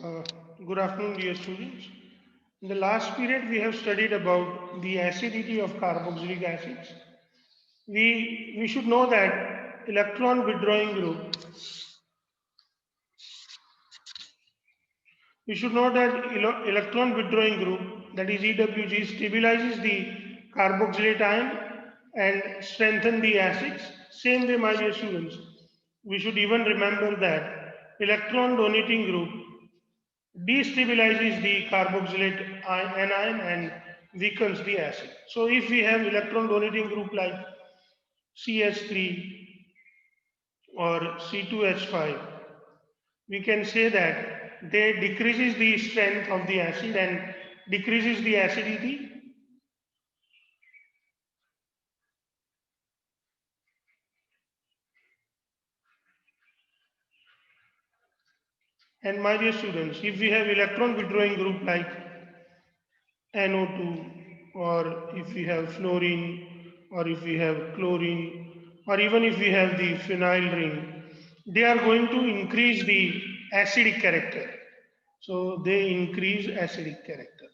Uh, Good afternoon, dear students. In the last period, we have studied about the acidity of carboxylic acids. We should know that electron withdrawing group. We should know that electron withdrawing group, that is EWG, stabilizes the carboxylate ion and strengthen the acids. Same way, my dear students, we should even remember that electron donating group destabilizes the carboxylate anion and weakens the acid. So if we have electron donating group like CH3 or C2H5, we can say that they decreases the strength of the acid and decreases the acidity. And my dear students, if we have electron withdrawing group like NO2, or if we have fluorine, or if we have chlorine, or even if we have the phenyl ring, they are going to increase the acidic character. So they increase acidic character.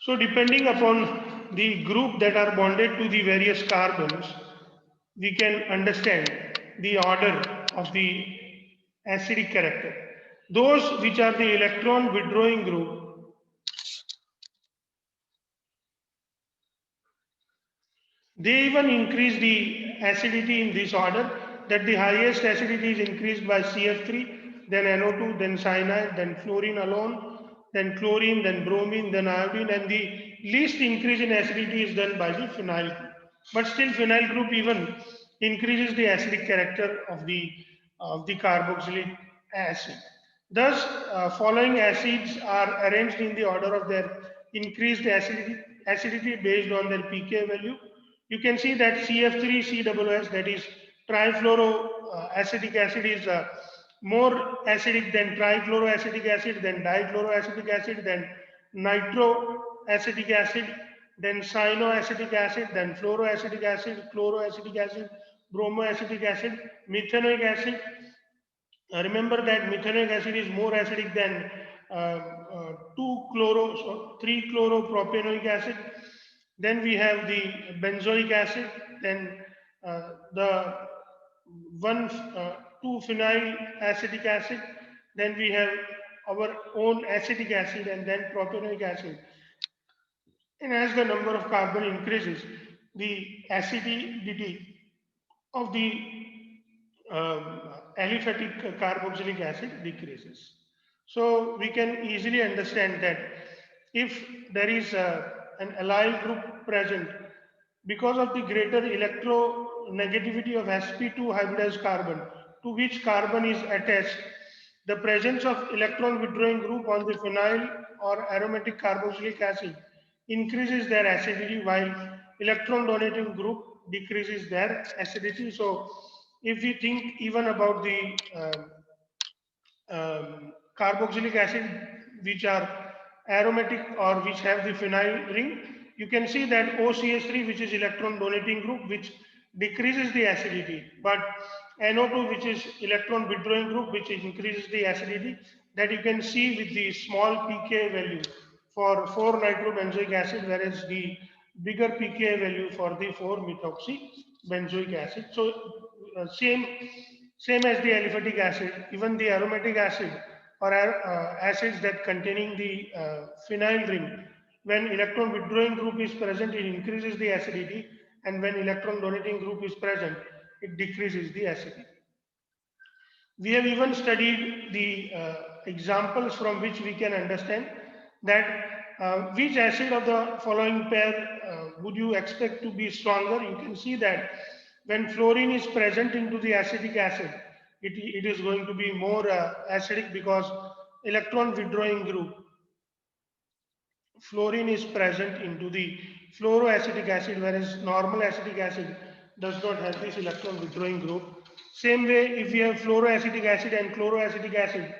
So depending upon the group that are bonded to the various carbons, we can understand the order of the acidic character. Those which are the electron withdrawing group, they even increase the acidity in this order, that the highest acidity is increased by CF3, then NO2, then cyanide, then fluorine alone, then chlorine, then bromine, then iodine, and the least increase in acidity is done by the phenyl group. But still phenyl group even increases the acidic character of the carboxylic acid. Thus, following acids are arranged in the order of their increased acidity based on their pK value. You can see that CF3COOS, that is trifluoroacetic acid, is more acidic than trichloroacetic acid, then dichloroacetic acid, then nitroacetic acid, then cyanoacetic acid, then fluoroacetic acid, chloroacetic acid, bromoacetic acid, methanoic acid. Remember that methanoic acid is more acidic than 3 chloropropanoic acid. Then we have the benzoic acid, then the 2 phenyl acetic acid, then we have our own acetic acid, and then propanoic acid. And as the number of carbon increases, the acidity of the aliphatic carboxylic acid decreases. So we can easily understand that if there is an allyl group present, because of the greater electronegativity of sp2 hybridized carbon to which carbon is attached, the presence of electron withdrawing group on the phenyl or aromatic carboxylic acid increases their acidity, while electron donating group decreases their acidity. So if we think even about the carboxylic acid which are aromatic or which have the phenyl ring, you can see that OCH3, which is electron donating group, which decreases the acidity, but NO2, which is electron withdrawing group, which increases the acidity, that you can see with the small pK value for 4-nitrobenzoic acid, whereas the bigger pK value for the 4-methoxybenzoic acid. So same as the aliphatic acid, even the aromatic acid or acids that containing the phenyl ring, when electron withdrawing group is present, it increases the acidity, and when electron donating group is present, it decreases the acidity. We have even studied the examples from which we can understand that which acid of the following pair would you expect to be stronger. You can see that when fluorine is present into the acetic acid, it is going to be more acidic, because electron withdrawing group fluorine is present into the fluoroacetic acid, whereas normal acetic acid does not have this electron withdrawing group. Same way, if we have fluoroacetic acid and chloroacetic acid,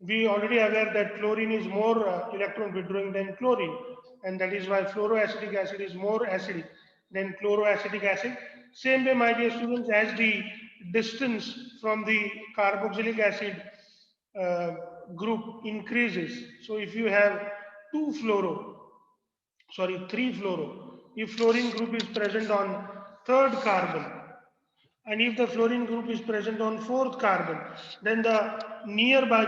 we already aware that fluorine is more electron withdrawing than chlorine. and that is why fluoroacetic acid is more acidic than chloroacetic acid. Same way, my dear students, as the distance from the carboxylic acid uh, group increases. So if you have three fluoro, if fluorine group is present on third carbon, and if the fluorine group is present on fourth carbon, then the nearby,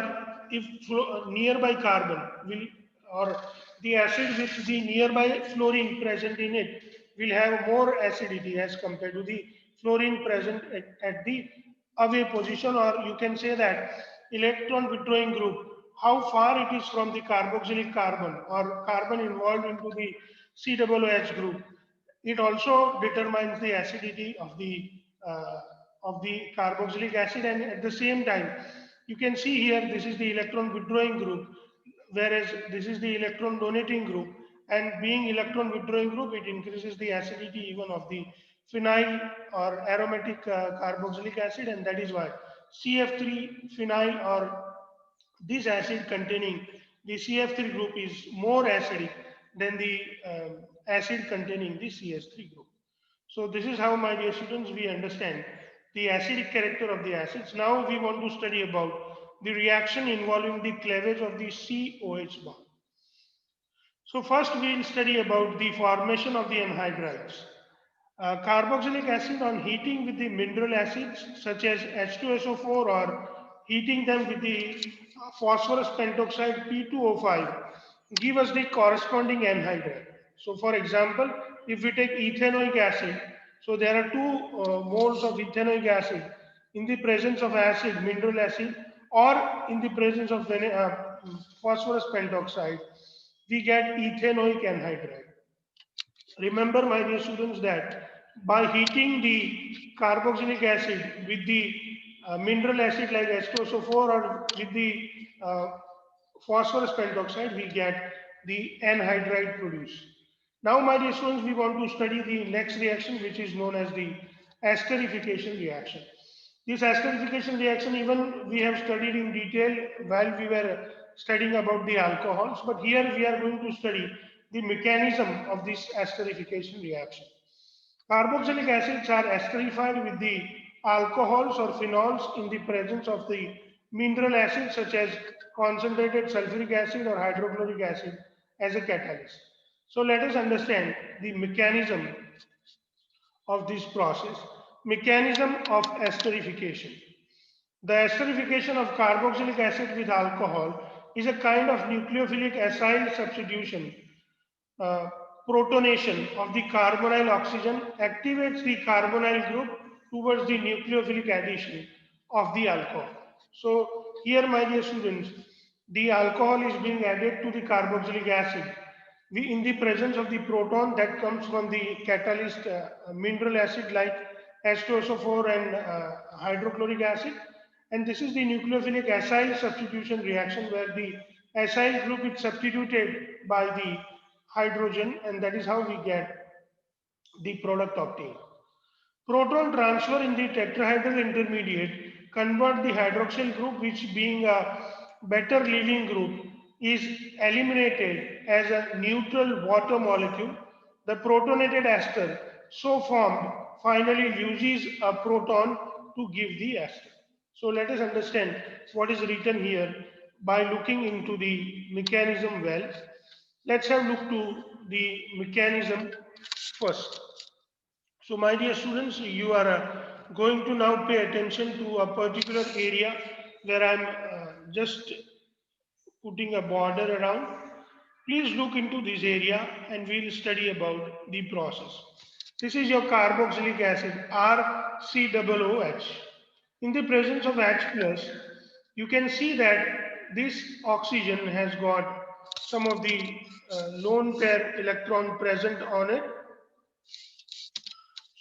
nearby carbon will, or the acid with the nearby fluorine present in it will have more acidity as compared to the fluorine present at the away position, or you can say that electron withdrawing group, how far it is from the carboxylic carbon or carbon involved into the COOH group. It also determines the acidity uh, of the carboxylic acid, and at the same time, you can see here this is the electron withdrawing group, whereas this is the electron donating group. And being electron withdrawing group, it increases the acidity even of the phenyl or aromatic carboxylic acid, and that is why CF3 phenyl or this acid containing the CF3 group is more acidic than the acid containing the CS3 group. So this is how, my dear students, we understand the acidic character of the acids. Now we want to study about the reaction involving the cleavage of the COH bond. So first we will study about the formation of the anhydrides. Carboxylic acid, on heating with the mineral acids such as H2SO4 or heating them with the phosphorus pentoxide P2O5, give us the corresponding anhydride. So for example, if we take ethanoic acid, so there are 2 moles of ethanoic acid in the presence of acid, mineral acid, or in the presence of phosphorus pentoxide, we get ethanoic anhydride. Remember, my dear students, that by heating the carboxylic acid with the mineral acid like H2SO4 or with the uh, phosphorus pentoxide, we get the anhydride produced. Now, my dear students, we want to study the next reaction, which is known as the esterification reaction. This esterification reaction, even we have studied in detail while we were studying about the alcohols, but here we are going to study the mechanism of this esterification reaction. Carboxylic acids are esterified with the alcohols or phenols in the presence of the mineral acids such as concentrated sulfuric acid or hydrochloric acid as a catalyst. So let us understand the mechanism of this process. Mechanism of esterification. The esterification of carboxylic acid with alcohol is a kind of nucleophilic acyl substitution. uh, Protonation of the carbonyl oxygen activates the carbonyl group towards the nucleophilic addition of the alcohol. So here, my dear students, the alcohol is being added to the carboxylic acid. In the presence of the proton that comes from the catalyst mineral acid like H2SO4 and hydrochloric acid. And this is the nucleophilic acyl substitution reaction where the acyl group is substituted by the hydrogen, and that is how we get the product obtained. Proton transfer in the tetrahedral intermediate convert the hydroxyl group, which being a better leaving group is eliminated as a neutral water molecule. The protonated ester so formed finally loses a proton to give the ester. So let us understand what is written here by looking into the mechanism well. Let's have a look to the mechanism first. So my dear students, you are going to now pay attention to a particular area where I'm just putting a border around. Please look into this area and we'll study about the process. This is your carboxylic acid, RCOOH. In the presence of H plus, you can see that this oxygen has got some of the lone pair electron present on it.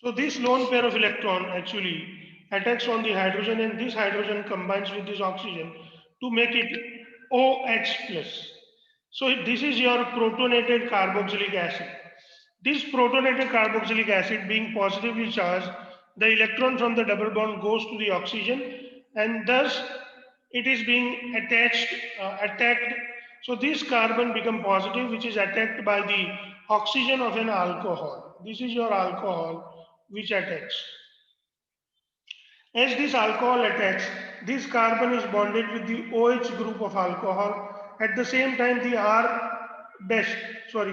So this lone pair of electron actually attacks on the hydrogen, and this hydrogen combines with this oxygen to make it OH plus. So this is your protonated carboxylic acid. This protonated carboxylic acid being positively charged, the electron from the double bond goes to the oxygen, and thus it is being attacked. So this carbon become positive, which is attacked by the oxygen of an alcohol. This is your alcohol which attacks. As this alcohol attacks, this carbon is bonded with the OH group of alcohol. At the same time, the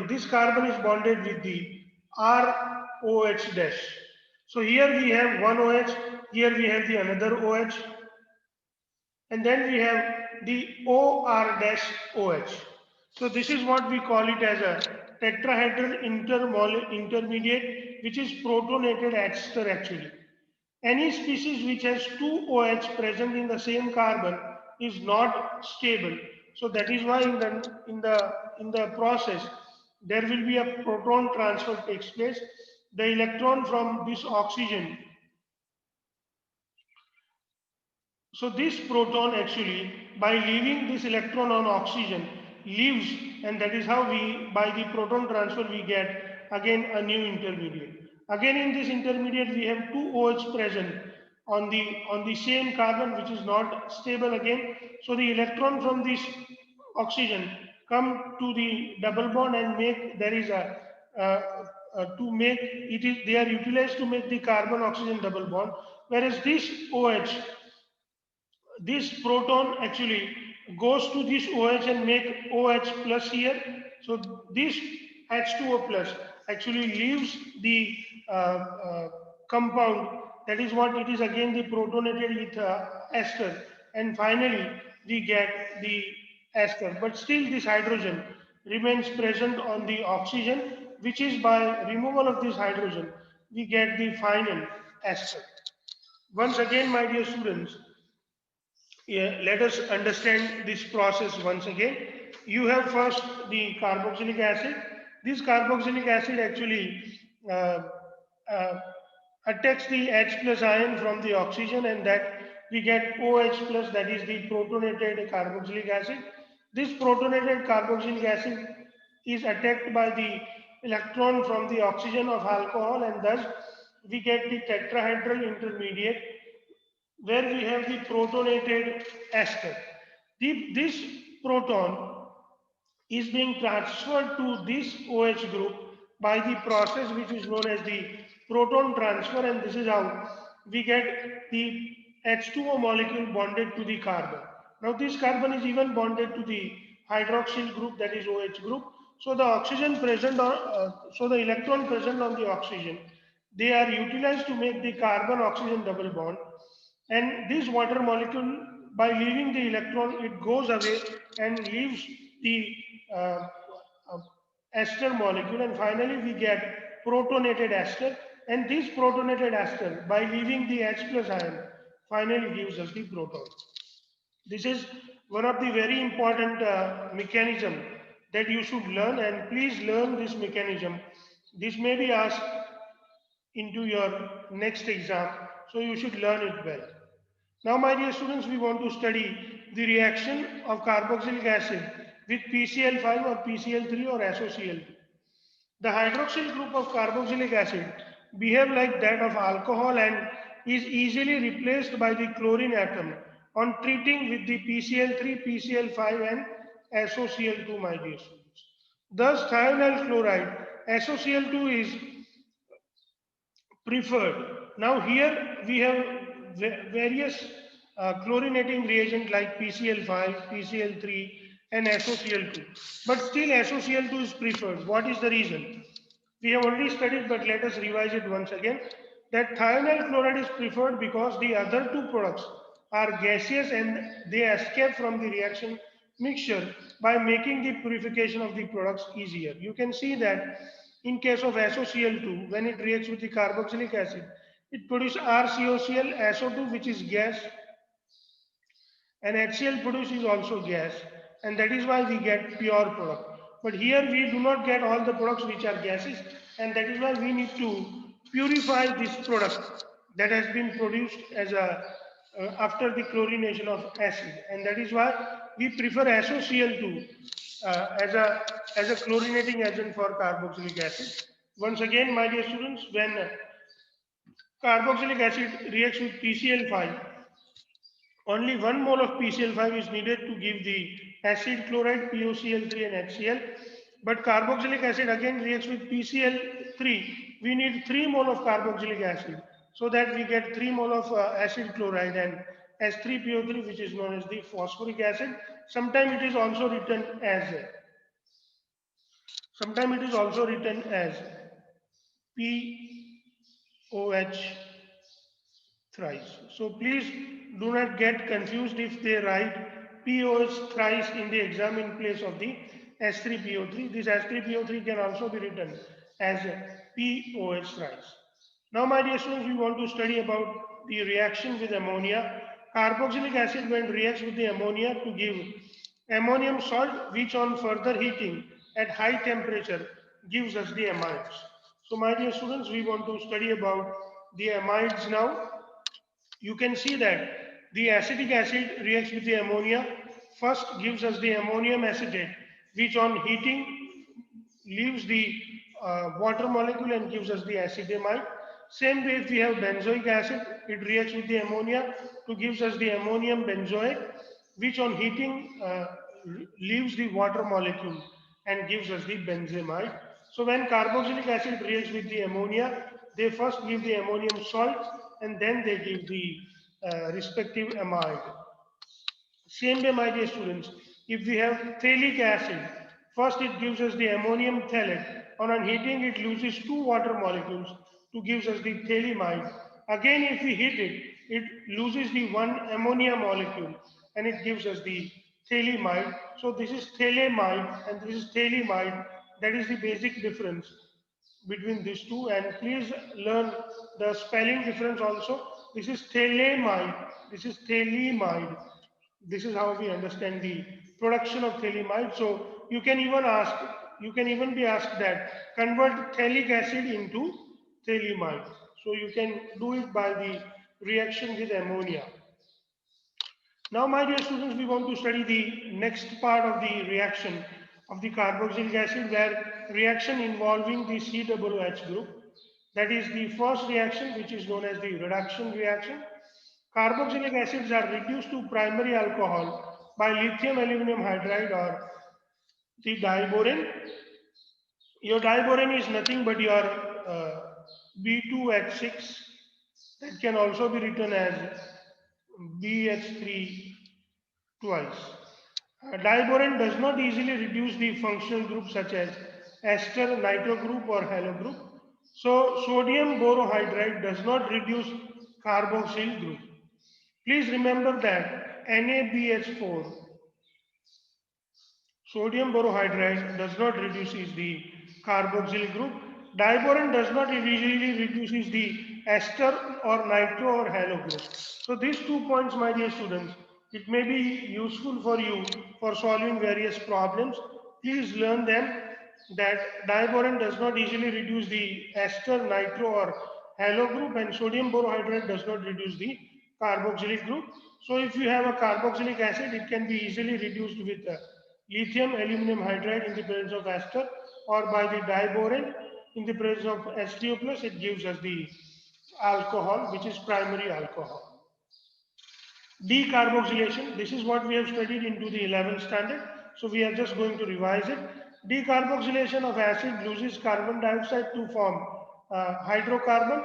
this carbon is bonded with the ROH dash. So here we have one OH, here we have the another OH, and then we have the OR dash OH. So this is what we call it as a tetrahedral intermediate, which is protonated ester actually. Any species which has two OH present in the same carbon is not stable. So that is why in the process there will be a proton transfer takes place. The electron from this oxygen, so this proton actually, by leaving this electron on oxygen, leaves, and that is how we, by the proton transfer, we get again a new intermediate. Again in this intermediate, we have two OH present on the same carbon, which is not stable again. So the electron from this oxygen come to the double bond and make, there is a to make it is, they are utilized to make the carbon oxygen double bond, whereas this OH, this proton actually goes to this OH and make OH plus here. So this H2O plus actually leaves the compound. That is what it is, again the protonated with ester, and finally we get the ester. But still this hydrogen remains present on the oxygen, which is by removal of this hydrogen we get the final ester. Once again, my dear students, yeah, let us understand this process once again. You have first the carboxylic acid. This carboxylic acid actually uh, uh, attacks the H plus ion from the oxygen, and that we get OH plus, that is the protonated carboxylic acid. This protonated carboxylic acid is attacked by the electron from the oxygen of alcohol, and thus we get the tetrahedral intermediate where we have the protonated ester. This proton is being transferred to this OH group by the process which is known as the proton transfer, and this is how we get the H2O molecule bonded to the carbon. Now this carbon is even bonded to the hydroxyl group, that is OH group. So the oxygen present on, so the electron present on the oxygen, they are utilized to make the carbon oxygen double bond, and this water molecule, by leaving the electron, it goes away and leaves the uh, uh, ester molecule, and finally we get protonated ester, and this protonated ester, by leaving the H plus ion, finally gives us the proton. This is one of the very important mechanism that you should learn, and please learn this mechanism. This may be asked into your next exam, so you should learn it well. Now, my dear students, we want to study the reaction of carboxylic acid with PCl5 or PCl3 or SOCl2. The hydroxyl group of carboxylic acid behave like that of alcohol and is easily replaced by the chlorine atom on treating with the PCl3, PCl5 and SOCl2, my dear students. Thus, thionyl chloride, SOCl2 is preferred. Now here we have various chlorinating reagent like PCl5, PCl3 and SOCl2. But still SOCl2 is preferred. What is the reason? We have already studied, but let us revise it once again. That thionyl chloride is preferred because the other two products are gaseous and they escape from the reaction mixture by making the purification of the products easier. You can see that in case of SOCl2, when it reacts with the carboxylic acid, it produces RCOCl, SO2, which is gas, and HCl produces also gas, and that is why we get pure product. But here we do not get all the products which are gases, and that is why we need to purify this product that has been produced as a after the chlorination of acid, and that is why we prefer SOCl2 as a chlorinating agent for carboxylic acid. Once again, my dear students, when carboxylic acid reacts with PCl5, Only 1 mole of PCl5 is needed to give the acid chloride POCl3 and HCl. But carboxylic acid again reacts with PCl3. We need 3 mole of carboxylic acid so that we get 3 mole of acid chloride and S3PO3, which is known as the phosphoric acid. Sometimes it is also written as POH thrice. So please do not get confused if they write POH thrice in the exam in place of the S3PO3. This S3PO3 can also be written as POH thrice. Now my dear students, we want to study about the reaction with ammonia. Carboxylic acid when reacts with the ammonia to give ammonium salt, which on further heating at high temperature gives us the amides. So my dear students, we want to study about the amides now. You can see that the acetic acid reacts with the ammonia. First gives us the ammonium acetate, which on heating leaves the water molecule and gives us the acetamide. Same way if we have benzoic acid, it reacts with the ammonia to gives us the ammonium benzoate, which on heating leaves the water molecule and gives us the benzamide. So when carboxylic acid reacts with the ammonia, they first give the ammonium salt and then they give the respective amide. Same way, my dear students, if we have phthalic acid, first it gives us the ammonium phthalate. On heating, it loses 2 water molecules to gives us the phthalimide. Again, if we heat it, it loses the 1 ammonia molecule and it gives us the phthalimide. So this is phthalimide and this is phthalimide. That is the basic difference between these two, and please learn the spelling difference also. This is phthalimide, this is phthalimide. This is how we understand the production of phthalimide. So you can even be asked that convert phthalic acid into phthalimide. So you can do it by the reaction with ammonia. Now, my dear students, we want to study the next part of the reaction of the carboxylic acid, where reaction involving the COOH group. That is the first reaction, which is known as the reduction reaction. Carboxylic acids are reduced to primary alcohol by lithium aluminum hydride or the diborane. Your diborane is nothing but your B2H6, that can also be written as BH3 twice. Diborane does not easily reduce the functional groups such as ester, nitro group or halo group. So sodium borohydride does not reduce carboxyl group. Please remember that NaBH4, sodium borohydride, does not reduces the carboxyl group. Diborane does not easily reduces the ester or nitro or halo group. So these 2 points, my dear students, it may be useful for you for solving various problems. Please learn them, that diborane does not easily reduce the ester, nitro or halo group, and sodium borohydride does not reduce the carboxylic group. So if you have a carboxylic acid, it can be easily reduced with lithium aluminum hydride in the presence of ester, or by the diborane in the presence of H3O plus, it gives us the alcohol, which is primary alcohol. Decarboxylation, this is what we have studied into the 11th standard. So we are just going to revise it. Decarboxylation of acid loses carbon dioxide to form hydrocarbon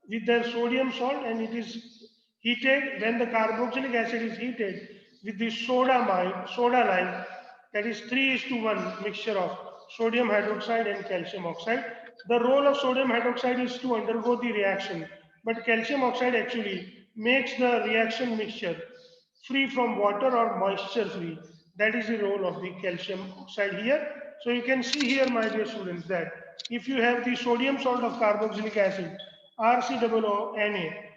with their sodium salt, and it is heated. When the carboxylic acid is heated with the soda lime, that is 3:1 mixture of sodium hydroxide and calcium oxide. The role of sodium hydroxide is to undergo the reaction, but calcium oxide actually makes the reaction mixture free from water or moisture free. That is the role of the calcium oxide here. So you can see here, my dear students, that if you have the sodium salt of carboxylic acid, RCOO,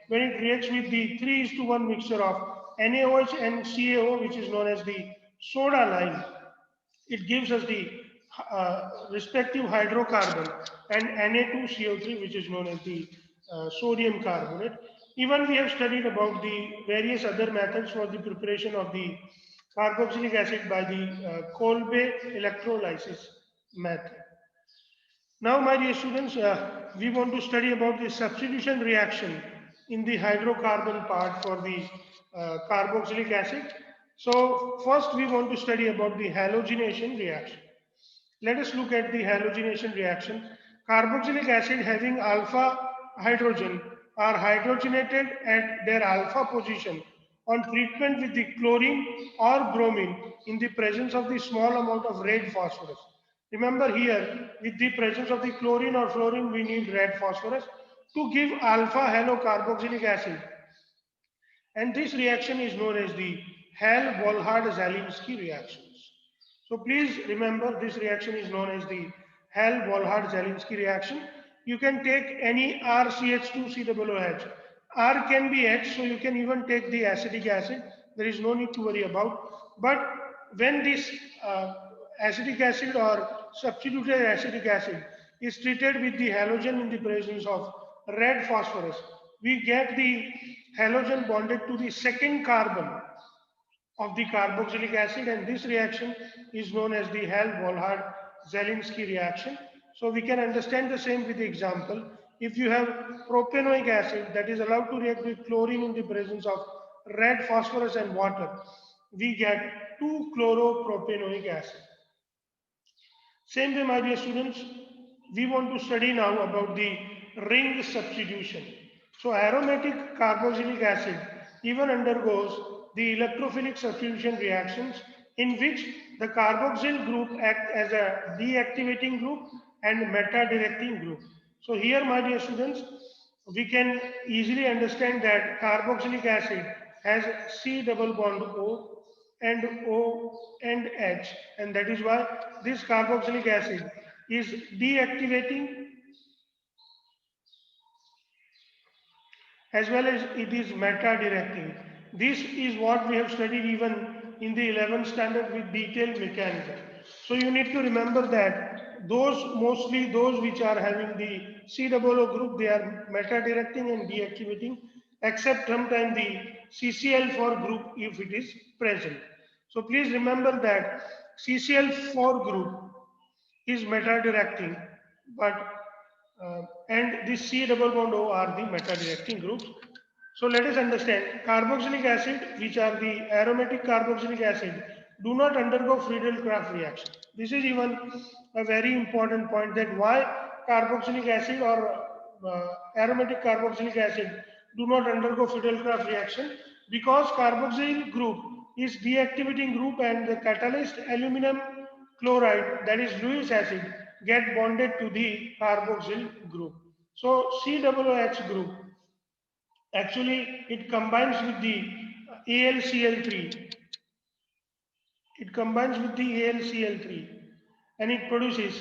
when it reacts with the 3:1 mixture of NaOH and CaO, which is known as the soda lime, it gives us the respective hydrocarbon and Na2CO3, which is known as the sodium carbonate. Even we have studied about the various other methods for the preparation of the carboxylic acid by the Kolbe electrolysis method. Now, my dear students, we want to study about the substitution reaction in the hydrocarbon part for the carboxylic acid. So first we want to study about the halogenation reaction. Let us look at the halogenation reaction. Carboxylic acid having alpha hydrogen are hydrogenated at their alpha position on treatment with the chlorine or bromine in the presence of the small amount of red phosphorus. Remember here, with the presence of the chlorine or fluorine, we need red phosphorus to give alpha halocarboxylic acid. And this reaction is known as the Hell-Volhard-Zelinsky reactions. So please remember this reaction is known as the Hell-Volhard-Zelinsky reaction. You can take any RCH2COOH. R can be H, so you can even take the acetic acid. There is no need to worry about. But when this acetic acid or substituted acetic acid is treated with the halogen in the presence of red phosphorus, we get the halogen bonded to the second carbon of the carboxylic acid, and this reaction is known as the Hell-Volhard-Zelinsky reaction. So we can understand the same with the example. If you have propanoic acid that is allowed to react with chlorine in the presence of red phosphorus and water, we get 2-chloropropanoic acid. Same way, my dear students, we want to study now about the ring substitution. So aromatic carboxylic acid even undergoes the electrophilic substitution reactions in which the carboxyl group acts as a deactivating group and meta-directing group. So here, my dear students, we can easily understand that carboxylic acid has C double bond O and H, and that is why this carboxylic acid is deactivating as well as it is meta-directing. This is what we have studied even in the 11th standard with detailed mechanism. So you need to remember that mostly those which are having the COO group, they are meta-directing and deactivating, except sometimes the CCl4 group if it is present. So please remember that CCl4 group is meta-directing, but and this C double bond O are the meta-directing groups. So let us understand carboxylic acid, which are the aromatic carboxylic acid, do not undergo Friedel-Crafts reaction. This is even a very important point, that why carboxylic acid or aromatic carboxylic acid do not undergo Friedel-Crafts reaction, because carboxyl group is deactivating group and the catalyst aluminum chloride, that is Lewis acid, get bonded to the carboxyl group. So COOH group, actually it combines with the AlCl3. It combines with the AlCl3 and it produces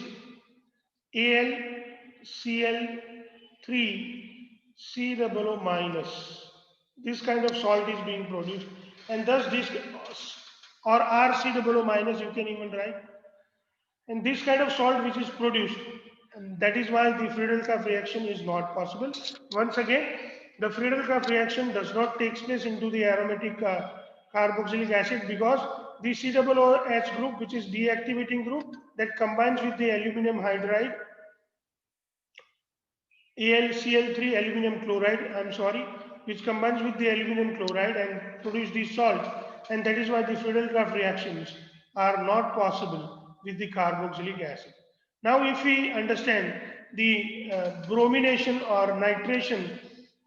AlCl3COO minus. This kind of salt is being produced, and thus this, or RCOO minus you can even write. And this kind of salt which is produced, and that is why the Friedel-Crafts reaction is not possible. Once again, the Friedel-Crafts reaction does not take place into the aromatic carboxylic acid, because the COOH group, which is deactivating group, that combines with the aluminum hydride, AlCl3 aluminum chloride, which combines with the aluminum chloride and produce the salt, and that is why the Friedel-Crafts reactions are not possible with the carboxylic acid. Now if we understand the bromination or nitration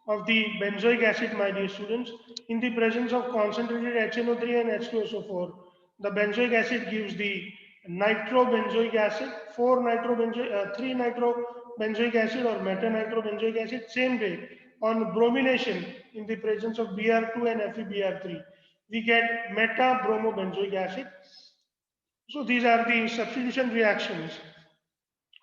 of the benzoic acid, my dear students, in the presence of concentrated HNO3 and H2SO4, the benzoic acid gives the nitrobenzoic acid, 3 nitrobenzoic acid or meta-nitrobenzoic acid. Same way, on bromination in the presence of Br2 and FeBr3, we get meta-bromobenzoic acid. So these are the substitution reactions,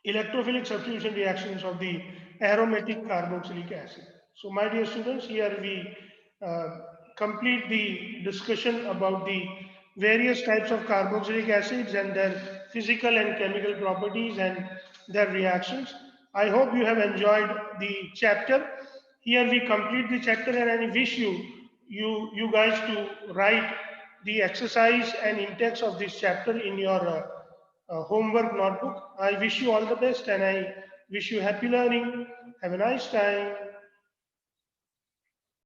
electrophilic substitution reactions of the aromatic carboxylic acid. So my dear students, here we complete the discussion about the various types of carboxylic acids and their physical and chemical properties and their reactions. I hope you have enjoyed the chapter. Here we complete the chapter, and I wish you guys to write the exercise and index of this chapter in your homework notebook. I wish you all the best, and I wish you happy learning. Have a nice time.